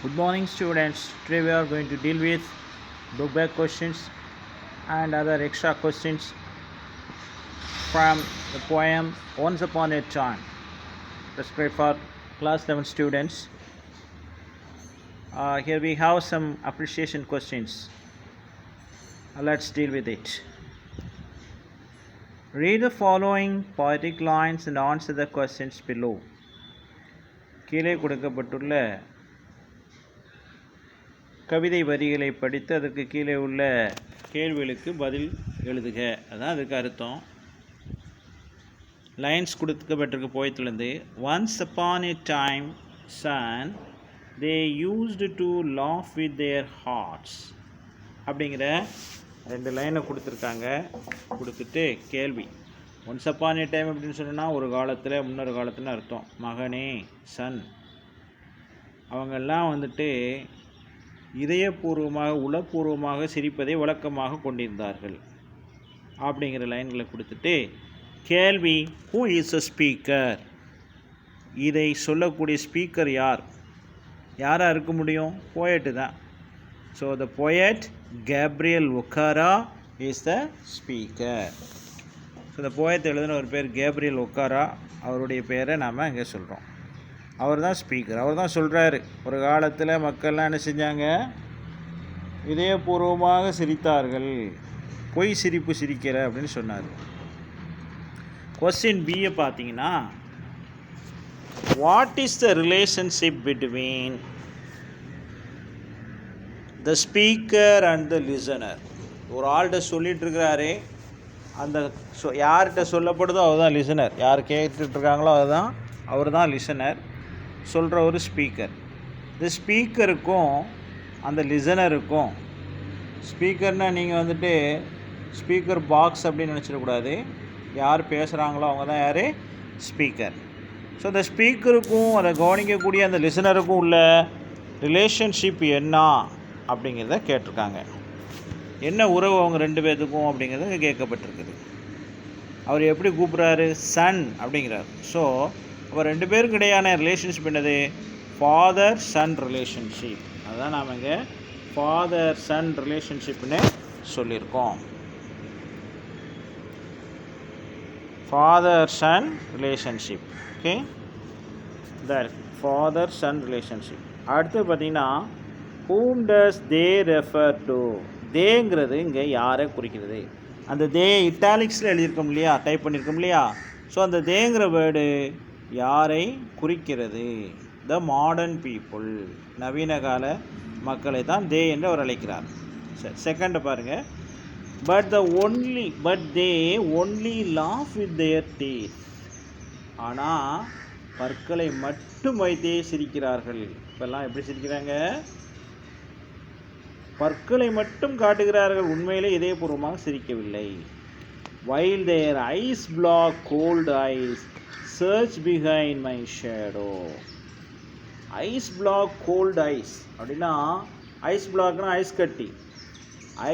Good morning, students. Today we are going to deal with book back questions and other extra questions from the poem Once Upon a Time, prescribed for class 11 students. Here we have some appreciation questions. Let's deal with it. Read the following poetic lines and answer the questions below. கீழே கொடுக்கப்பட்டுள்ள கவிதை வரிகளை படித்து அதற்கு கீழே உள்ள கேள்விகளுக்கு பதில் எழுதுக. அதான் அதுக்கு அர்த்தம். லைன்ஸ் கொடுக்கப்பட்டிருக்கு போயத்துலேருந்து. Once upon a time son they used to laugh with their hearts அப்படிங்கிற 2 லைனை கொடுத்துருக்காங்க. கொடுத்துட்டு கேள்வி. ஒன்ஸ் அப்பான் எ டைம் அப்படின்னு சொன்னால் ஒரு காலத்தில் முன்னொரு காலத்துன்னு அர்த்தம். மகனே, சன், அவங்கெல்லாம் வந்துட்டு இதயபூர்வமாக உளப்பூர்வமாக சிரிப்பதை வழக்கமாக கொண்டிருந்தார்கள் அப்படிங்கிற லைன்களை கொடுத்துட்டு கேள்வி, ஹூ இஸ் அ ஸ்பீக்கர்? இதை சொல்லக்கூடிய ஸ்பீக்கர் யார்? யாராக இருக்க முடியும்? போயட்டு தான். So the poet Gabriel Okara is the speaker. So இந்த போயத்தை எழுதின ஒரு பேர் கேப்ரியல் ஒக்காரா. அவருடைய பேரை நாம் இங்கே சொல்கிறோம். அவர் தான் ஸ்பீக்கர். அவர் தான் சொல்கிறாரு, ஒரு காலத்தில் மக்கள்லாம் என்ன செஞ்சாங்க? இதயபூர்வமாக சிரித்தார்கள். பொய் சிரிப்பு சிரிக்கிற அப்படின்னு சொன்னார். கொஸ்டின் பியை பார்த்தீங்கன்னா, what is the relationship between the speaker and the listener? ஒரு ஆள்கிட்ட சொல்லிகிட்டு இருக்கிறாரு, அந்த யார்கிட்ட சொல்லப்படுதோ அவர் தான் லிசனர். யார் கேட்டுட்ருக்காங்களோ அதுதான் அவர் தான் லிசனர். சொல்கிற ஒரு ஸ்பீக்கர். இந்த ஸ்பீக்கருக்கும் அந்த லிசனருக்கும், ஸ்பீக்கர்னால் நீங்கள் வந்துட்டு ஸ்பீக்கர் பாக்ஸ் அப்படின்னு நினச்சிடக்கூடாது. யார் பேசுகிறாங்களோ அவங்க தான் யார்? ஸ்பீக்கர். ஸோ இந்த ஸ்பீக்கருக்கும் அதை கவனிக்கக்கூடிய அந்த லிசனருக்கும் உள்ள ரிலேஷன்ஷிப் என்ன அப்படிங்கிறத கேட்டிருக்காங்க. என்ன உறவு அவங்க 2 பேர்த்துக்கும் அப்படிங்கிறது கேட்கப்பட்டிருக்குது. அவர் எப்படி கூப்பிட்றாரு? சன் அப்படிங்கிறார். ஸோ அப்போ 2 பேருக்கு இடையான ரிலேஷன்ஷிப் என்னது? Father son relationship. அதுதான் நாம் இங்கே ஃபாதர் சன் ரிலேஷன்ஷிப்னு சொல்லியிருக்கோம். Father son relationship. ஓகே, இதாக இருக்குது ஃபாதர் சன் ரிலேஷன்ஷிப். அடுத்து பார்த்திங்கன்னா, whom does they refer to? தேங்கிறது இங்கே யாரை குறிக்கிறது? அந்த தே இட்டாலிக்ஸில் எழுதியிருக்கோம் இல்லையா, டைப் பண்ணியிருக்கோம் இல்லையா. ஸோ அந்த தேங்கிற வேர்டு யாரை குறிக்கிறது? த மாடர்ன் பீப்புள், நவீன கால மக்களை தான் தே என்று அவர் அழைக்கிறார். சரி, செகண்ட் பாருங்கள். But they only laugh with there teeth. ஆனால் பற்களை மட்டும் வைத்தே சிரிக்கிறார்கள். இப்போல்லாம் எப்படி சிரிக்கிறாங்க? பற்களை மட்டும் காட்டுகிறார்கள், உண்மையிலே இதயபூர்வமாக சிரிக்கவில்லை. while their eyes block cold eyes search behind my shadow. Ice block cold eyes அப்படின்னா, ஐஸ் பிளாக்னா ஐஸ் கட்டி.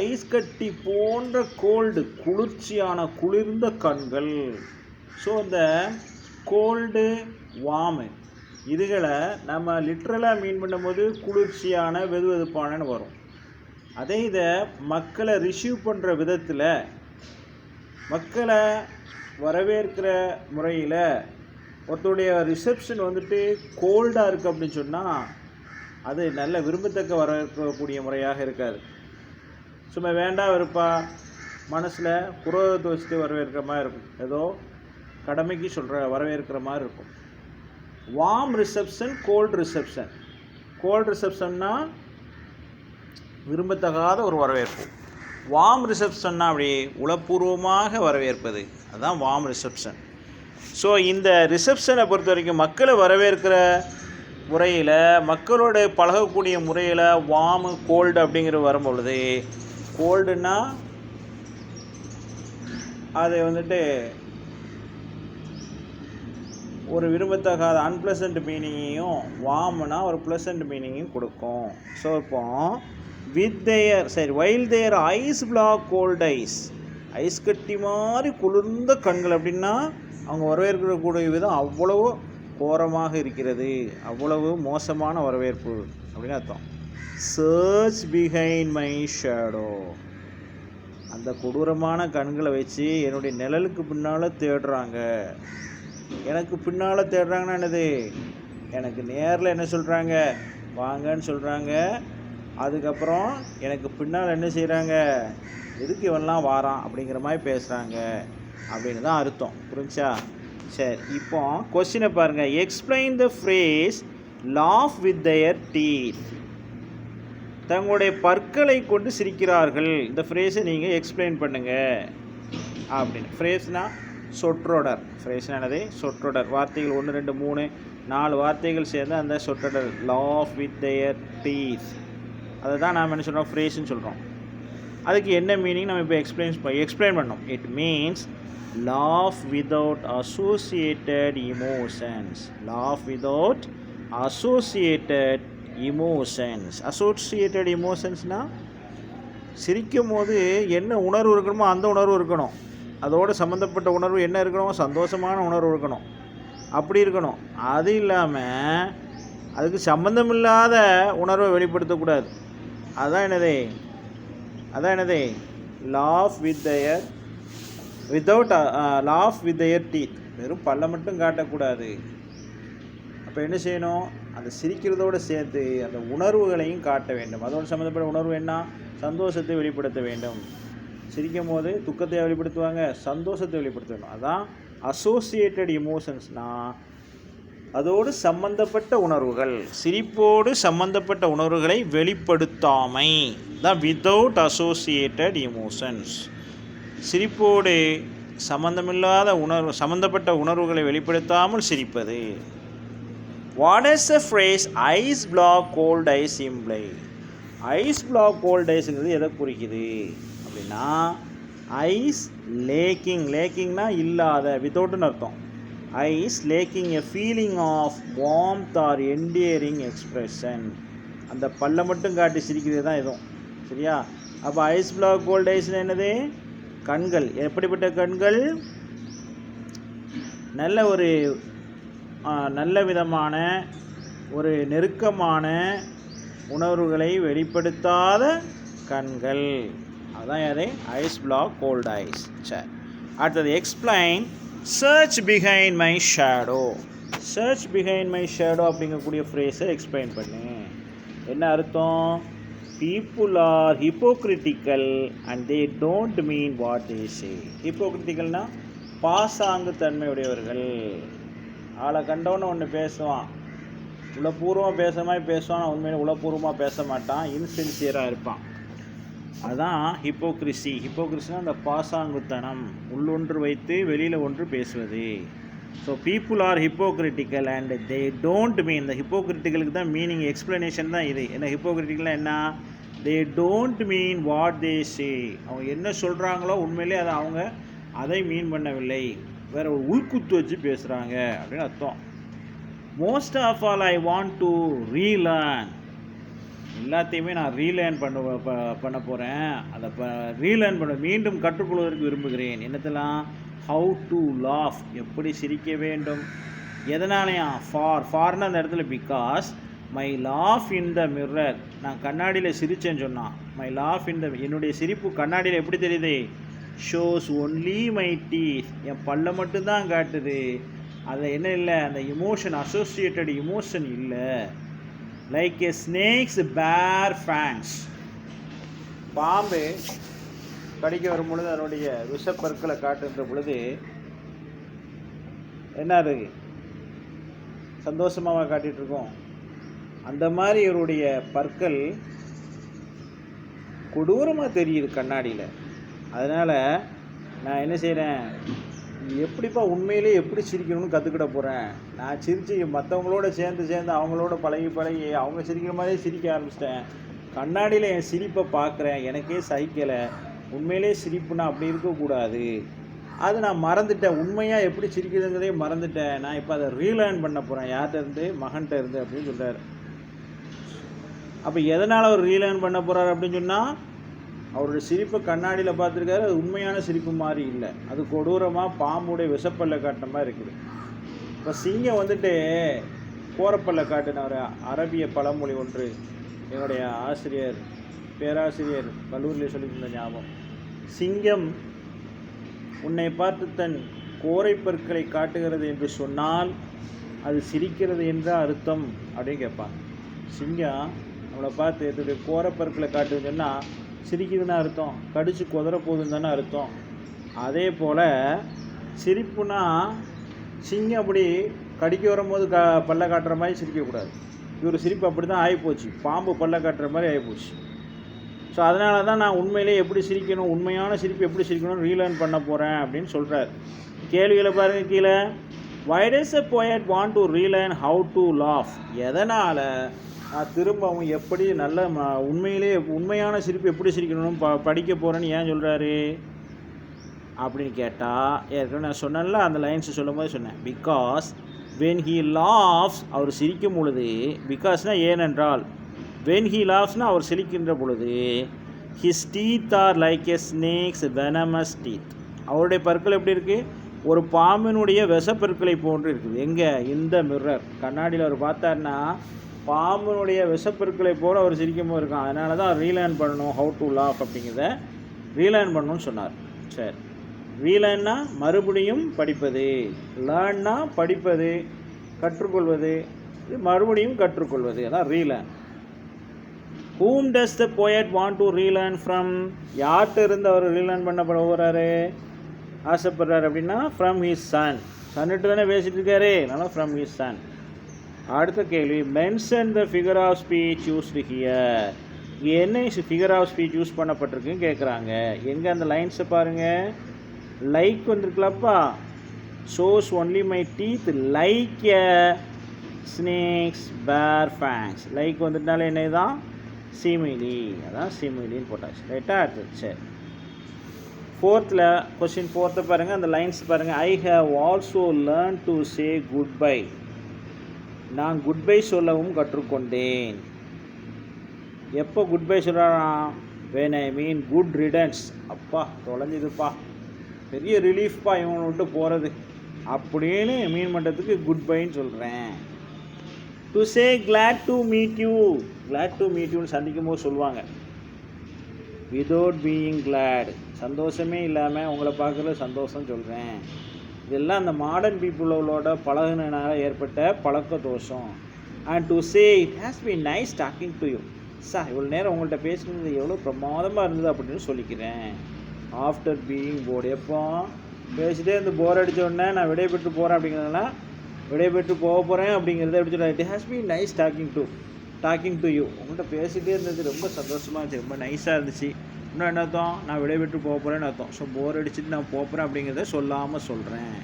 ஐஸ் கட்டி போன்ற கோல்டு, குளிர்ச்சியான குளிர்ந்த கண்கள். ஸோ இந்த கோல்டு, வார்மு இதுகளை நம்ம லிட்ரலாக மீன் பண்ணும்போது குளிர்ச்சியான வெதுவெதுப்பானன்னு வரும். அதே இதை மக்களை ரிசீவ் பண்ணுற விதத்தில், மக்களை வரவேற்கிற முறையில், ஒருத்தருடைய ரிசப்ஷன் வந்துட்டு கோல்டாக இருக்குது அப்படின்னு சொன்னால் அது நல்ல விரும்பத்தக்க வரவேற்கக்கூடிய முறையாக இருக்காது. சும்மா வேண்டாம் இருப்பா, மனசில் குரோதத்தை வச்சுட்டு வரவேற்கிற மாதிரி இருக்கும். ஏதோ கடமைக்கு சொல்கிற வரவேற்கிற மாதிரி இருக்கும். Warm reception, cold reception. Cold ரிசப்ஷன்னா விரும்பத்தகாத ஒரு வரவேற்பு. வார்ம் ரிசப்ஷன்னா அப்படி உளப்பூர்வமாக வரவேற்பது, அதுதான் வார்ம் ரிசப்ஷன். ஸோ இந்த ரிசப்ஷனை பொறுத்த வரைக்கும் மக்களை வரவேற்கிற முறையில், மக்களோட பழகக்கூடிய முறையில் வார்மு, கோல்டு அப்படிங்கிற வரும்பொழுது, கோல்டுன்னா அதை வந்துட்டு ஒரு விரும்பத்தகாத அன்பிளசன்ட் மீனிங்கையும், வார்முனா ஒரு ப்ளசன்ட் மீனிங்கையும் கொடுக்கும். ஸோ இப்போ வித் தேயர், சரி, while their ice block cold eyes, ice கட்டி மாதிரி குளிர்ந்த கண்கள் அப்படின்னா அவங்க வரவேற்கக்கூடிய விதம் அவ்வளோ கோரமாக இருக்கிறது, அவ்வளவு மோசமான வரவேற்பு அப்படின்னு அர்த்தம். சர்ச் பிஹைண்ட் மை ஷேடோ, அந்த கொடூரமான கண்களை வச்சு என்னுடைய நிழலுக்கு பின்னால் தேடுறாங்க. எனக்கு பின்னால் தேடுறாங்கன்னா என்னது, எனக்கு நேரில் என்ன சொல்கிறாங்க, வாங்கன்னு சொல்கிறாங்க. அதுக்கப்புறம் எனக்கு பின்னால் என்ன செய்கிறாங்க, எதுக்கு இவன்லாம் வாரான் அப்படிங்கிற மாதிரி பேசுகிறாங்க அப்படின்னு தான் அர்த்தம். புரிஞ்சா? சரி, இப்போ கொஸ்டினை பாருங்கள். Explain the phrase laugh with their teeth. தங்களுடைய பற்களை கொண்டு சிரிக்கிறார்கள். இந்த ஃப்ரேஸை நீங்கள் எக்ஸ்பிளைன் பண்ணுங்க அப்படின்னு. ஃப்ரேஸ்னால் சொற்றொடர். ஃப்ரேஸ்னால் என்னது, சொற்றொடர். வார்த்தைகள் 1 2 3 4 வார்த்தைகள் சேர்ந்து அந்த சொற்றொடர். லாஃப் வித் தயர் டீத், அதை தான் நாம் என்ன சொல்கிறோம், ஃப்ரேஸ்ன்னு சொல்கிறோம். அதுக்கு என்ன மீனிங் நம்ம இப்போ எக்ஸ்பிளைன் பண்ணோம். It means laugh without associated emotions. Laugh without associated emotions. Associated emotionsனா சிரிக்கும் போது என்ன உணர்வு இருக்கணுமோ அந்த உணர்வு இருக்கணும். அதோடு சம்மந்தப்பட்ட உணர்வு என்ன இருக்கணும், சந்தோஷமான உணர்வு இருக்கணும். அப்படி இருக்கணும். அது இல்லாமல் அதுக்கு சம்மந்தமில்லாத உணர்வை வெளிப்படுத்தக்கூடாது. அதான் என்னது laugh with their without laugh with their teeth. வெறும் பல்ல மட்டும் காட்டக்கூடாது. அப்போ என்ன செய்யணும், அந்த சிரிக்கிறதோடு சேர்த்து அந்த உணர்வுகளையும் காட்ட வேண்டும். அதோடு சம்மந்தப்பட்ட உணர்வு என்ன, சந்தோஷத்தை வெளிப்படுத்த வேண்டும். சிரிக்கும் போது துக்கத்தை வெளிப்படுத்துவாங்க, சந்தோஷத்தை வெளிப்படுத்த வேண்டும். அதான் அசோசியேட்டட் எமோஷன்ஸ்னால் அதோடு சம்பந்தப்பட்ட உணர்வுகள், சிரிப்போடு சம்பந்தப்பட்ட உணர்வுகளை வெளிப்படுத்தாமை தான் வித்தவுட் அசோசியேட்டட் எமோஷன்ஸ். சிரிப்போடு சம்பந்தப்பட்ட உணர்வுகளை வெளிப்படுத்தாமல் சிரிப்பது. What is the phrase eyes black cold eyes imply? Eyes black cold ஐஸுங்கிறது எதை குறிக்குது அப்படின்னா, ஐஸ் லேக்கிங்னா இல்லாத, வித்தவுட்னு அர்த்தம். Eyes lacking a feeling of warmth or endearing expression. அந்த பல்ல மட்டும் காட்டி சிரிக்கிறது தான் எதுவும். சரியா? அப்போ ஐஸ் பிளாக் கோல்ட் ஐஸ்னு என்னது, கண்கள். எப்படிப்பட்ட கண்கள், நல்ல விதமான ஒரு நெருக்கமான உணர்வுகளை வெளிப்படுத்தாத கண்கள். அதுதான் யாரு, ஐஸ் பிளாக் கோல்ட் ஐஸ். சரி, அடுத்தது explain search behind my shadow. Search behind my shadow அப்படிங்கக்கூடிய ஃப்ரேஸை எக்ஸ்பிளைன் பண்ணு. என்ன அர்த்தம்? People are hypocritical and they don't mean what they say. ஹிப்போக்ரிட்டிக்கல்னா பாசாங்கு தன்மையுடையவர்கள். ஆளை கண்டவன்னு ஒன்று பேசுவான், உளப்பூர்வமாக பேசுகிற மாதிரி பேசுவான், உண்மையிலே உளப்பூர்வமாக பேச மாட்டான், இன்சின்சியராக இருப்பான். அதுதான் ஹிப்போக்ரிசி. ஹிப்போக்ரிசினா அந்த பாசாங்குத்தனம், உள்ளொன்று வைத்து வெளியில் ஒன்று பேசுவது. So people are hypocritical and they don't mean. இந்த ஹிப்போக்ரிட்டிக்கலுக்கு தான் மீனிங், எக்ஸ்ப்ளனேஷன் தான் இது. என்ன ஹிப்போக்ரிட்டிக்கல்னா என்ன, தே டோன்ட் மீன் வாட் தே சே. அவங்க என்ன சொல்கிறாங்களோ உண்மையிலே அவங்க அதை மீன் பண்ணவில்லை, வேறு ஒரு உள்குத்து வச்சு பேசுகிறாங்க அப்படின்னு அர்த்தம். Most of all I want to relearn. எல்லாத்தையுமே நான் ரீலேர்ன் பண்ண போகிறேன். அதை ரீலேர்ன் மீண்டும் கற்றுக்கொள்வதற்கு விரும்புகிறேன். என்னத்தெல்லாம், ஹவு டு லாஃப், எப்படி சிரிக்க வேண்டும். எதனாலையா, ஃபார்னு அந்த இடத்துல because my laugh in the mirror. நான் கண்ணாடியில் சிரித்தேன்னு சொன்னான். மை லாஃப் இன் த, என்னுடைய சிரிப்பு கண்ணாடியில் எப்படி தெரியுது, ஷோஸ் ஒன்லி மை டீத், என் பல்ல மட்டும்தான் காட்டுது. அதில் என்ன இல்லை, அந்த எமோஷன், அசோசியேட்டட் எமோஷன் இல்லை. Like a snake's bare fangs. பாம்பு கடிக்க வரும் பொழுது அதனுடைய விஷப்பற்களை காட்டுகின்ற பொழுது என்ன இருக்கு, சந்தோஷமாக காட்டிகிட்டு இருக்கோம். அந்த மாதிரி இவருடைய பற்கள் கொடூரமாக தெரியுது கண்ணாடியில். அதனால் நான் என்ன செய்கிறேன், எப்படிப்பா உண்மையிலே எப்படி சிரிக்கணும்னு கற்றுக்கிட போகிறேன். நான் சிரித்து மற்றவங்களோட சேர்ந்து அவங்களோட பழகி அவங்க சிரிக்கிற மாதிரியே சிரிக்க ஆரம்பிச்சிட்டேன். கண்ணாடியில் என் சிரிப்பை பார்க்குறேன், எனக்கே சகிக்கலை. உண்மையிலே சிரிப்புனா அப்படி இருக்கக்கூடாது, அது நான் மறந்துட்டேன். உண்மையாக எப்படி சிரிக்கிறதுங்கிறதே மறந்துட்டேன். நான் இப்போ அதை ரீலேர்ன் பண்ண போகிறேன். யார்கிட்ட இருந்து, மகன்கிட்ட இருந்து அப்படின்னு சொல்கிறார். அப்போ எதனால் அவர் ரீலேர்ன் பண்ண போகிறார் அப்படின்னு சொன்னால், அவருடைய சிரிப்பை கண்ணாடியில் பார்த்துருக்காரு, அது உண்மையான சிரிப்பு மாதிரி இல்லை, அது கொடூரமாக பாம்புடைய விஷப்பல்ல காட்டின மாதிரி இருக்குது. இப்போ சிங்கம் வந்துட்டு கோரப்பல்ல காட்டின ஒரு அரபிய பழமொழி ஒன்று என்னுடைய பேராசிரியர் கல்லூரியில் சொல்லியிருந்த ஞாபகம். சிங்கம் உன்னை பார்த்து தன் கோரை பற்களை காட்டுகிறது என்று சொன்னால் அது சிரிக்கிறது என்ற அர்த்தம் அப்படின்னு கேட்பாங்க. சிங்கம் நம்மளை பார்த்து என்னுடைய கோரப்பற்களை காட்டுதுன்னு சொன்னால் சிரிக்குதுன்னு அர்த்தம், கடிச்சு குதற போகுதுன்னு தானே அர்த்தம். அதே போல் சிரிப்புனா சிங்கம் அப்படி கடிக்க வரும்போது பல்ல காட்டுற மாதிரி சிரிக்கக்கூடாது. இவர் சிரிப்பு அப்படி தான் ஆகிப்போச்சு, பாம்பு பல்ல காட்டுற மாதிரி ஆகிப்போச்சு. ஸோ அதனால தான் நான் உண்மையிலே எப்படி சிரிக்கணும், உண்மையான சிரிப்பு எப்படி சிரிக்கணும்னு ரீலேர்ன் பண்ண போகிறேன் அப்படின்னு சொல்கிறார். கேள்விகளை பாருங்கள் கீழே. Why does a poet want to relearn how to laugh? எதனால் நான் திரும்பவும் எப்படி நல்ல உண்மையான சிரிப்பு எப்படி சிரிக்கணும்னு படிக்க போகிறேன்னு ஏன் சொல்கிறாரு அப்படின்னு கேட்டால், ஏற்கனவே நான் சொன்னேன்ல அந்த லைன்ஸ் சொல்லும் போது சொன்னேன். பிகாஸ் when he laughs, அவர் சிரிக்கும் பொழுது, பிகாஸ்னால் ஏனென்றால், when he laughsனால் அவர் சிரிக்கின்ற பொழுது, his teeth are like a snake's venomous teeth. அவருடைய பற்கள் எப்படி இருக்குது, ஒரு பாம்பினுடைய விஷப்பற்களை போன்று இருக்குது. எங்கே, இந்த மிரர் கண்ணாடியில் அவர் பார்த்தாருன்னா பாம்பினுடைய விஷப்பற்களை போல் அவர் சிரிக்கும் போது இருக்கான். அதனால தான் ரீலேர்ன் பண்ணணும், ஹவு டு லாஃப் அப்படிங்கிறத ரீலேர்ன் பண்ணணும்னு சொன்னார். சரி, ரீலேர்ன்னா மறுபடியும் படிப்பது, லேர்ன்னா படிப்பது, கற்றுக்கொள்வது, இது மறுபடியும் கற்றுக்கொள்வது, அதான் relearn. whom does the poet want to relearn from? யார்கிட்ட இருந்து அவர் ரீலேர்ன் பண்ண போகிறாரு, ஆசைப்படுறாரு அப்படின்னா ஃப்ரம் his son. சன்னிட்டு தானே பேசிகிட்டு இருக்காரு, அதனால் ஃப்ரம் his son. அடுத்த கேள்வி, mention the figure of speech used here. இங்கே என்ன ஃபிகர் ஆஃப் ஸ்பீச் யூஸ் பண்ணப்பட்டிருக்குன்னு கேட்குறாங்க. எங்கே அந்த லைன்ஸை பாருங்கள். லைக் வந்துருக்கலப்பா, shows only my teeth like a snake's bare fangs. Like வந்துட்டாலே என்ன தான் சிமிலி, அதான் சிமிலின்னு போட்டாச்சு. ரைட்டாக இருக்குது. சரி, ஃபோர்த்தில் கொஸ்டின் ஃபோர்த்தை பாருங்கள், அந்த லைன்ஸ் பாருங்கள். I have also learn to say good bye. நான் குட் பை சொல்லவும் கற்றுக்கொண்டேன். எப்போ குட் பை சொல்கிறான், when I mean good riddance. அப்பா தொலைஞ்சிதுப்பா, பெரிய ரிலீஃப்பா இவனை விட்டு போகிறது அப்படின்னு மீன் பண்ணுறதுக்கு குட் பைன்னு சொல்கிறேன். To say glad to meet you, glad to meet யூன்னு சந்திக்கும் போது சொல்லுவாங்க. விதவுட் பீயிங் கிளாட், சந்தோஷமே இல்லாமல் உங்களை பார்க்குறது சந்தோஷம் சொல்கிறேன். இதெல்லாம் அந்த மாடர்ன் பீப்புளோட பழகுனால ஏற்பட்ட பழக்க தோஷம். And to say it has been nice talking to you. இவ்வளோ நேரம் உங்கள்கிட்ட பேசுனது எவ்வளோ பிரமாதமாக இருந்தது அப்படின்னு சொல்லிக்கிறேன். ஆஃப்டர் பீயிங் போர்டு, எப்போ பேசிட்டே இருந்து போர் அடித்த உடனே நான் விடைபெற்று போகிறேன் அப்படிங்கிறதுனா விடைபெற்று போக போகிறேன் அப்படிங்கிறத எப்படி சொல்கிறேன். It has been nice talking to you. உங்கள்கிட்ட பேசிகிட்டே இருந்தது ரொம்ப சந்தோஷமாக இருந்துச்சு, ரொம்ப நைஸாக இருந்துச்சு. இன்னும் என்ன அர்த்தம், நான் விடைபெற்று போக போகிறேன்னு அர்த்தம். ஸோ போர் அடிச்சுட்டு நான் போகிறேன் அப்படிங்கிறத சொல்லாமல் சொல்கிறேன்.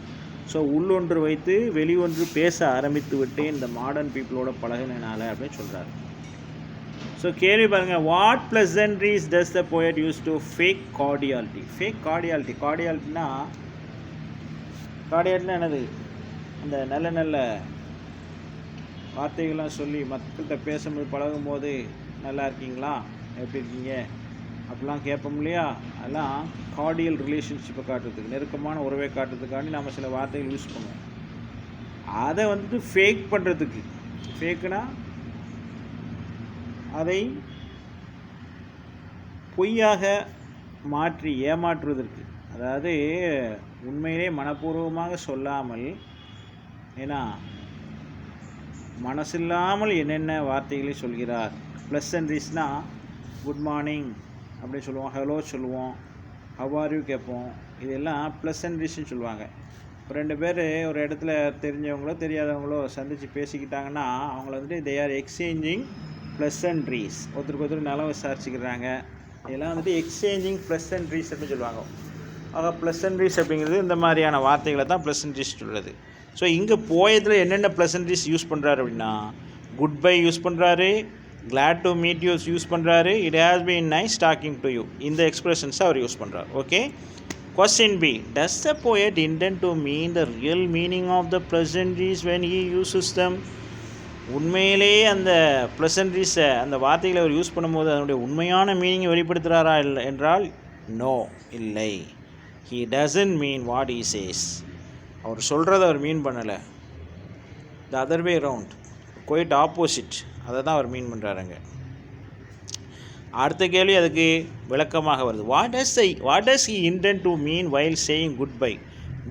ஸோ உள்ளொன்று வைத்து வெளியொன்று பேச ஆரம்பித்து விட்டு இந்த மாடர்ன் பீப்புளோட பழகினால அப்படின்னு சொல்கிறாரு. ஸோ கேள்வி பாருங்கள். What pleasantries does the poet use to fake cordiality? Fake கார்டியாலிட்டினா என்னது, அந்த நல்ல நல்ல வார்த்தைகள்லாம் சொல்லி மக்கள்கிட்ட பேசும்போது பழகும்போது நல்லா இருக்கீங்களா, எப்படி இருக்கீங்க அப்படிலாம் கேட்போம் இல்லையா. அதெல்லாம் கார்டியல் ரிலேஷன்ஷிப்பை காட்டுறதுக்கு, நெருக்கமான உறவை காட்டுறதுக்காண்டி நம்ம சில வார்த்தைகள் யூஸ் பண்ணுவோம். அதை வந்துட்டு ஃபேக் பண்ணுறதுக்கு, ஃபேக்குனா அதை பொய்யாக மாற்றி ஏமாற்றுவதற்கு, அதாவது உண்மையிலே மனப்பூர்வமாக சொல்லாமல், ஏன்னா மனசில்லாமல் என்னென்ன வார்த்தைகளை சொல்கிறார். ப்ளசன்ட்ரீஸ்னால் குட் மார்னிங் அப்படி சொல்லுவோம், ஹலோ சொல்லுவோம், ஹவ் ஆர் யூ கேட்போம். இதெல்லாம் ப்ளசன்ட்ரீஸ்ன்னு சொல்லுவாங்க. இப்போ ரெண்டு பேர் ஒரு இடத்துல தெரிஞ்சவங்களோ தெரியாதவங்களோ சந்தித்து பேசிக்கிட்டாங்கன்னா அவங்கள வந்துட்டு தே ஆர் எக்ஸ்சேஞ்சிங் ப்ளசன்ட்ரீஸ். ஒருத்தருக்கு நலம் விசாரிச்சுக்கிறாங்க. இதெல்லாம் வந்துட்டு எக்ஸ்சேஞ்சிங் ப்ளசன்ட்ரீஸ் அப்படின்னு சொல்லுவாங்க. ஆக ப்ளசன்ட்ரீஸ் அப்படிங்கிறது இந்த மாதிரியான வார்த்தைகளை தான் ப்ளசன்ட்ரீஸ் சொல்கிறது. ஸோ இங்கே போயத்தில் என்னென்ன ப்ளசன்ட்ரீஸ் யூஸ் பண்ணுறாரு அப்படின்னா, குட் பை யூஸ் பண்ணுறாரு, glad to meet you use பண்ணுறாரு, it has been nice talking to you, இந்த எக்ஸ்பிரஷன்ஸை அவர் யூஸ் பண்ணுறாரு. Okay. Question B, does the poet intend to mean the real meaning of the pleasantries when he uses them? உண்மையிலே அந்த ப்ளசன்ட்ரீஸை, அந்த வார்த்தைகளை அவர் use பண்ணும்போது அதனுடைய உண்மையான மீனிங்கை வெளிப்படுத்துகிறாரா இல்லை என்றால் நோ, இல்லை. he doesn't mean what he says. அவர் சொல்கிறத அவர் மீன் பண்ணலை. The other way round, quite opposite, அதை தான் அவர் மீன் பண்ணுறாருங்க. அடுத்த கேள்வி அதுக்கு விளக்கமாக வருது. What does he intend to mean while saying goodbye?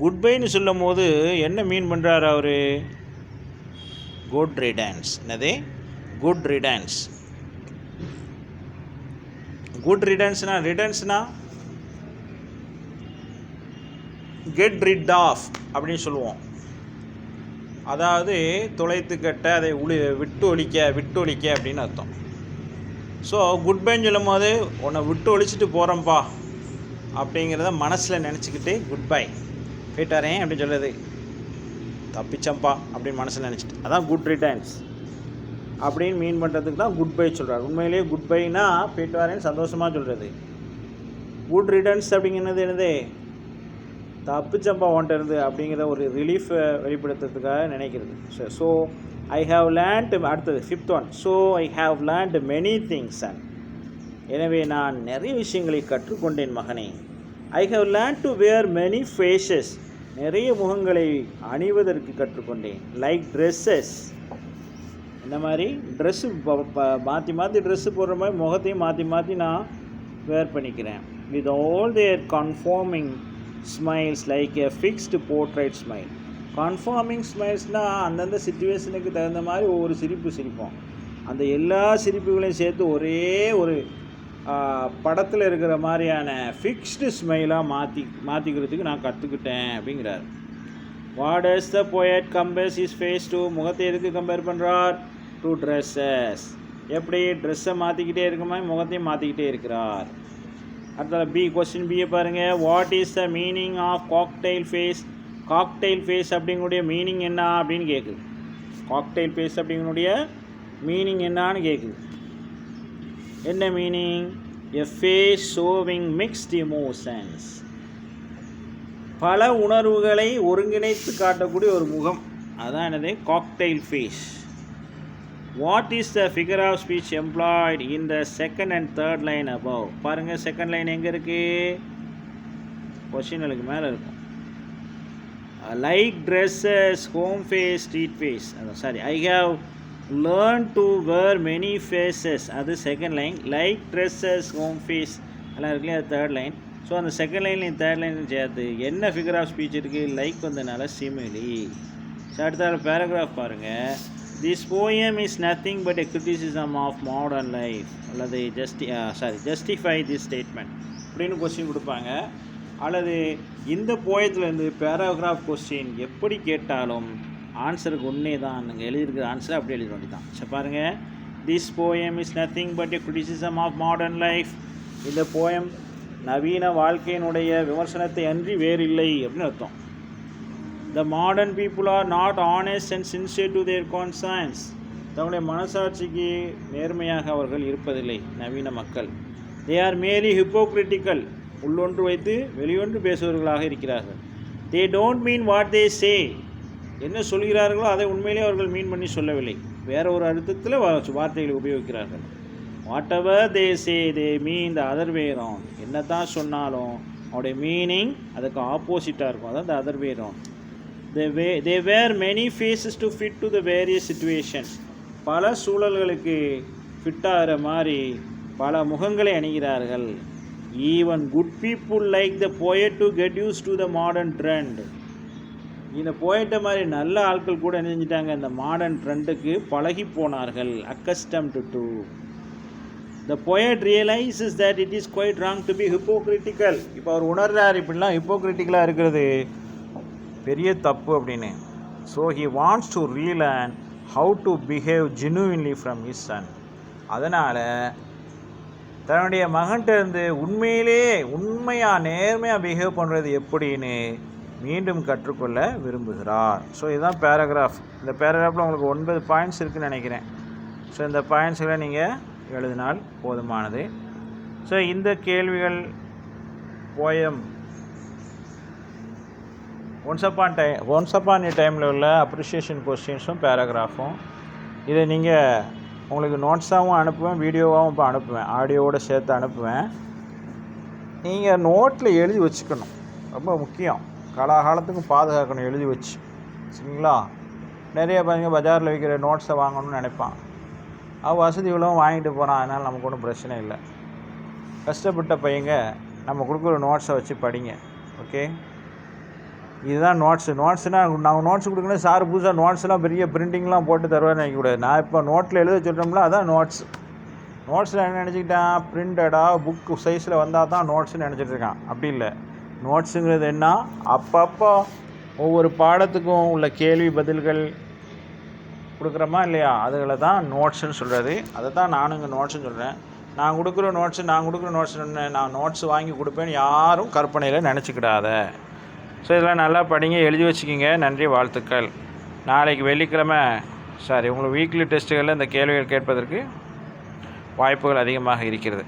Good பைன்னு சொல்லும் போது என்ன மீன் பண்ணுறாரு அவர்? Good riddance. என்னது? Good riddance. குட் ரிடன்ஸ்னா கெட் ரிட் ஆஃப் அப்படின்னு சொல்லுவோம். அதாவது தொலைத்து கட்ட, அதை விட்டு ஒழிக்க அப்படின்னு அர்த்தம். ஸோ குட் பைன்னு சொல்லும் போது உன்னை விட்டு ஒழிச்சிட்டு போகிறோம்ப்பா அப்படிங்கிறத மனசில் நினச்சிக்கிட்டு குட் பை போயிட்டாரேன் அப்படின்னு சொல்லுது, தப்பிச்சம்பா அப்படின்னு மனசில் நினச்சிட்டு, அதான் குட் ரிட்டர்ன்ஸ் அப்படின்னு மீன் பண்ணுறதுக்கு தான் குட் பை சொல்கிறார். உண்மையிலேயே குட் பைனா போயிட்டு வரேன்னு சந்தோஷமாக சொல்கிறது. குட் ரிட்டர்ன்ஸ் அப்படிங்கிறது என்னது? தப்பிச்சம்பா ஒன்ட்டு இருந்து அப்படிங்கிற ஒரு ரிலீஃபை வெளிப்படுத்துறதுக்காக நினைக்கிறது. ஸோ ஐ ஹாவ் லேர்ன்ட், அடுத்தது 5th one, so I have learnt many things son. எனவே நான் நிறைய விஷயங்களை கற்றுக்கொண்டேன் மகனே. I have learnt to wear many faces, நிறைய முகங்களை அணிவதற்கு கற்றுக்கொண்டேன். லைக் ட்ரெஸ்ஸஸ், இந்த மாதிரி ட்ரெஸ்ஸு மாற்றி ட்ரெஸ்ஸு போடுற மாதிரி முகத்தையும் மாற்றி நான் வேர் பண்ணிக்கிறேன். With all their conforming smiles like a fixed portrait smile. Conforming ஸ்மைல்ஸ்னால் அந்தந்த சிச்சுவேஷனுக்கு தகுந்த மாதிரி ஒவ்வொரு சிரிப்போம். அந்த எல்லா சிரிப்புகளையும் சேர்த்து ஒரே ஒரு படத்தில் இருக்கிற மாதிரியான ஃபிக்ஸ்டு ஸ்மைலாக மாற்றிக்கிறதுக்கு நான் கற்றுக்கிட்டேன் அப்படிங்கிறார். What is the poet compares is face to? முகத்தை எதுக்கு கம்பேர் பண்ணுறார்? To dresses. எப்படி ட்ரெஸ்ஸை மாற்றிக்கிட்டே இருக்க மாதிரி முகத்தையும் மாற்றிக்கிட்டே இருக்கிறார். அடுத்த பி, கொஸ்டின் பியை பாருங்கள். What is the meaning of cocktail face? Cocktail face அப்படிங்கக்கூடிய மீனிங் என்ன அப்படின்னு கேட்குது. காக்டெயில் ஃபேஸ் அப்படிங்கக்கூடிய மீனிங் என்னான்னு கேட்குது. என்ன meaning? A face showing mixed emotions, பல உணர்வுகளை ஒருங்கிணைத்து காட்டக்கூடிய ஒரு முகம், அதான் என்னது? Cocktail face. What is the figure of speech employed in the second and third line above? பாருங்கள், செகண்ட் லைன் எங்கே இருக்குது? கொஸ்டின்களுக்கு மேலே இருக்கும். Like dresses, home face, street face. Sorry, I have learn to wear many faces, அது second line. Like dresses, home face எல்லாம் இருக்குல்லையே, அது தேர்ட் லைன். ஸோ அந்த செகண்ட் லைன்லையும் தேர்ட் லைன்லையும் சேர்த்து என்ன ஃபிகர் ஆஃப் ஸ்பீச் இருக்குது? லைக் வந்ததுனால சிமிலி. ஸோ அடுத்த பேராகிராஃப் பாருங்கள். This poem is nothing but a criticism of modern life, அல்லது ஜஸ்டிஃபை திஸ் ஸ்டேட்மெண்ட் அப்படின்னு கொஸ்டின் கொடுப்பாங்க. அல்லது இந்த போயத்துலேருந்து பேராகிராஃப் கொஸ்டின் எப்படி கேட்டாலும் ஆன்சருக்கு உண்மை தான், நீங்கள் எழுதியிருக்கிற ஆன்சரை அப்படி எழுத வேண்டியதான். சரி பாருங்கள். This poem is nothing but a criticism of modern life. இந்த போயம் நவீன வாழ்க்கையினுடைய விமர்சனத்தை அன்றி வேறில்லை அப்படின்னு அர்த்தம். The modern people are not honest and sincere to their conscience. தங்களுடைய மனசாட்சிக்கு நேர்மையாக அவர்கள் இருப்பதில்லை நவீன மக்கள். தே ஆர் மேலி ஹிப்போக்ரிட்டிக்கல், உள்ளொன்று வைத்து வெளியொன்று பேசுபவர்களாக இருக்கிறார்கள். தே டோன்ட் மீன் வாட் தே சே, என்ன சொல்கிறார்களோ அதை உண்மையிலே அவர்கள் மீன் பண்ணி சொல்லவில்லை, வேற ஒரு அர்த்தத்தில் வார்த்தைகளை உபயோகிக்கிறார்கள். Whatever they say they mean the other way round. என்ன தான் சொன்னாலும் அவருடைய மீனிங் அதுக்கு ஆப்போசிட்டாக இருக்கும், அதான் the other way round. They wear many faces to fit to the various situations. பல சூழல்களுக்கு ஃபிட்டாகிற மாதிரி பல முகங்களை அணிகிறார்கள். Even good people like the poet to get use to the modern trend. இந்த போயட்டை மாதிரி நல்ல ஆட்கள் கூட நினைஞ்சிட்டாங்க, இந்த மாடர்ன் ட்ரெண்டுக்கு பழகி போனார்கள். Accustomed to. The poet realises that it is quite wrong to be hypocritical. இப்போ அவர் உணர்றார் இப்படிலாம் ஹிப்போக்ரிட்டிக்கலாக இருக்கிறது பெரிய தப்பு அப்படின்னு. So he wants to relearn how to behave genuinely from his son. அதனால் தன்னுடைய மகன்கிட்ட இருந்து உண்மையாக நேர்மையாக பிஹேவ் பண்ணுறது எப்படின்னு மீண்டும் கற்றுக்கொள்ள விரும்புகிறார். ஸோ இதுதான் பேராகிராஃப். இந்த பேராகிராஃபில் உங்களுக்கு 9 பாயிண்ட்ஸ் இருக்குதுன்னு நினைக்கிறேன். ஸோ இந்த பாயிண்ட்ஸுகளை நீங்கள் எழுதினால் போதுமானது. ஸோ இந்த கேள்விகள் போயம் ஒன்ஸ் அப்பான் எ டைமில் உள்ள அப்ரிஷியேஷன் கொஸ்டின்ஸும் பேராகிராஃபும். இதை நீங்கள் உங்களுக்கு நோட்ஸாகவும் அனுப்புவேன், வீடியோவாகவும் இப்போ அனுப்புவேன், ஆடியோவோடு சேர்த்து அனுப்புவேன். நீங்கள் நோட்டில் எழுதி வச்சுக்கணும், ரொம்ப முக்கியம். காலாகாலத்துக்கும் பாதுகாக்கணும் எழுதி வச்சு, சரிங்களா? நிறைய பையங்க பஜாரில் விற்கிற நோட்ஸை வாங்கணும்னு நினைப்பான். வசதி இவ்வளோ வாங்கிட்டு போகிறான். அதனால் நமக்கு ஒன்றும் பிரச்சனை இல்லை. கஷ்டப்பட்ட பையங்க நம்ம கொடுக்குற நோட்ஸை வச்சு படிங்க. ஓகே, இதுதான் நோட்ஸ்னால் நாங்கள் நோட்ஸ் கொடுக்கணும் சார் புதுசாக நோட்ஸ்லாம் பெரிய பிரிண்டிங்லாம் போட்டு தருவான்னு நினைக்கக்கூடாது. நான் இப்போ நோட்டில் எழுத சொல்கிறோம்ல, அதான் நோட்ஸில் என்ன நினச்சிக்கிட்டான், பிரிண்டடாக புக்கு சைஸில் வந்தால் தான் நோட்ஸ்ன்னு நினச்சிட்டு இருக்கான். அப்படி இல்லை. நோட்ஸுங்கிறது என்ன, அப்பப்போ ஒவ்வொரு பாடத்துக்கும் உள்ள கேள்வி பதில்கள் கொடுக்குறோமா இல்லையா, அதுகளை தான் நோட்ஸுன்னு சொல்கிறது. அதை தான் நானும் இங்கே நோட்ஸுன்னு சொல்கிறேன். நான் கொடுக்குற நோட்ஸு நான் நோட்ஸ் வாங்கி கொடுப்பேன்னு யாரும் கற்பனையில் நினச்சிக்கிடாத. ஸோ இதெல்லாம் நல்லா படிங்க, எழுதி வச்சுக்கிங்க. நன்றி, வாழ்த்துக்கள். நாளைக்கு வெள்ளிக்கிழமை உங்களுக்கு வீக்லி டெஸ்ட்டுகளில் இந்த கேள்விகள் கேட்பதற்கு வாய்ப்புகள் அதிகமாக இருக்கிறது.